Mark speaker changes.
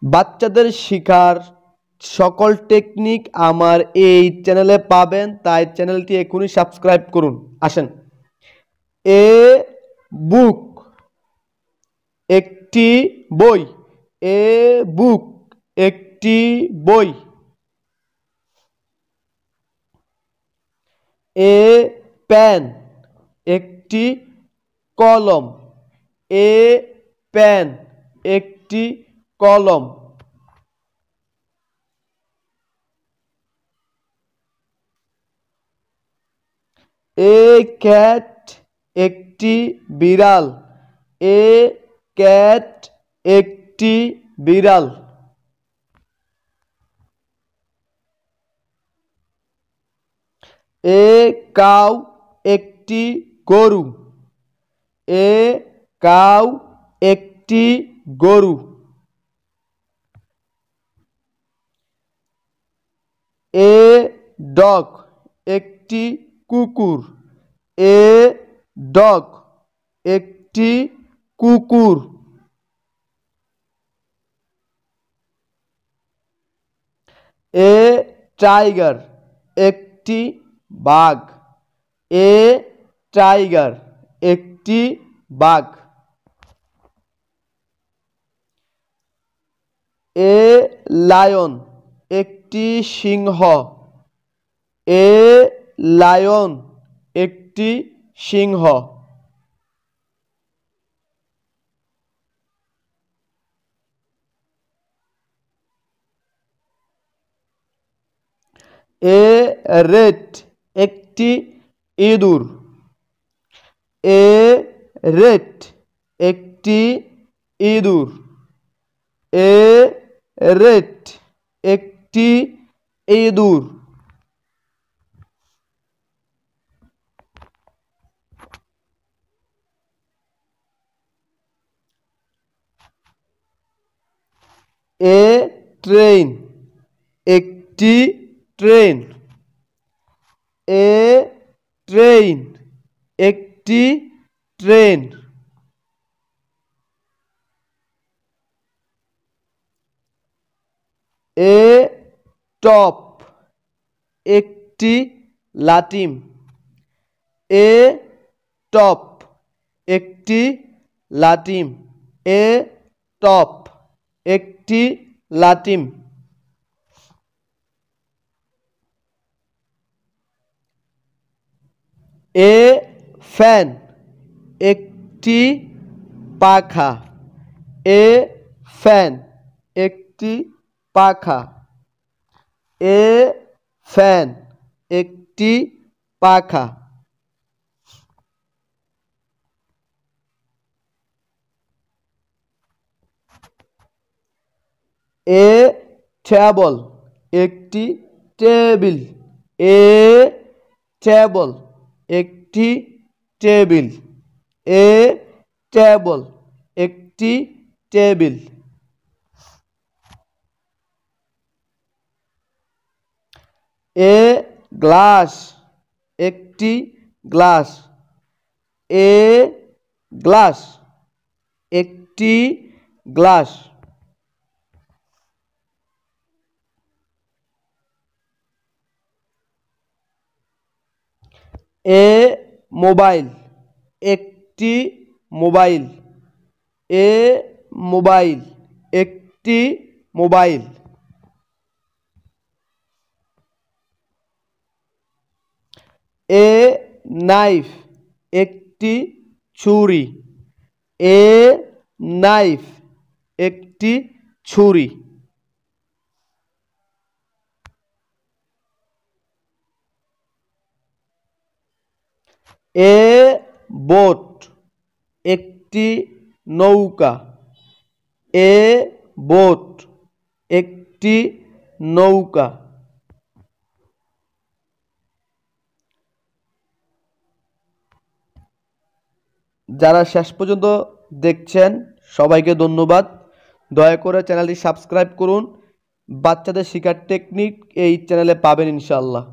Speaker 1: বাচ্চাদের শেখার সকল টেকনিক আমার এই চ্যানেলে পাবেন, তাই চ্যানেলটি এখনই সাবস্ক্রাইব করুন। আসেন। এ বুক, একটি বই। এ বুক, একটি বই। এ পেন, একটি কলম। এ পেন, একটি কলম। এ ক্যাট, একটি বিড়াল। এ ক্যাট, একটি বিড়াল। এ কাউ, একটি গরু। এ কাউ, একটি গরু। এ ডগ, একটি কুকুর। এ ডগ, একটি কুকুর। এ টাইগার, একটি বাঘ। এ টাইগার, একটি বাঘ। এ লায়ন, একটি সিংহ। এ লায়ন, একটি সিংহ। এ রেট, একটি ইঁদুর। এ রেট, একটি ইঁদুর। এ রেট, একটি ইঁদুর। এ ট্রেন, একটি ট্রেন। এ ট্রেন, একটি ট্রেন। এ টপ, একটি লাটিম। এ টপ, একটি লাটিম। এ টপ, একটি লাটিম। এ ফ্যান, একটি পাখা। এ ফ্যান, একটি পাখা। এ ফ্যান, একটি পাখা। এ টেবল, একটি টেবিল। এ টেবল, একটি টেবিল। এ টেবল, একটি টেবিল। এ গ্লাস, একটি গ্লাস। এ গ্লাস, একটি গ্লাস। এ মোবাইল, একটি মোবাইল। এ মোবাইল, একটি মোবাইল। এ নাইফ, একটি ছুরি। এ নাইফ, একটি ছুরি। এ বোট, একটি নৌকা। এ বোট, একটি নৌকা। যারা শেষ পর্যন্ত দেখছেন সবাইকে ধন্যবাদ। দয়া করে চ্যানেলটি সাবস্ক্রাইব করুন। বাচ্চাদের শেখার টেকনিক এই চ্যানেলে পাবেন ইনশাআল্লাহ।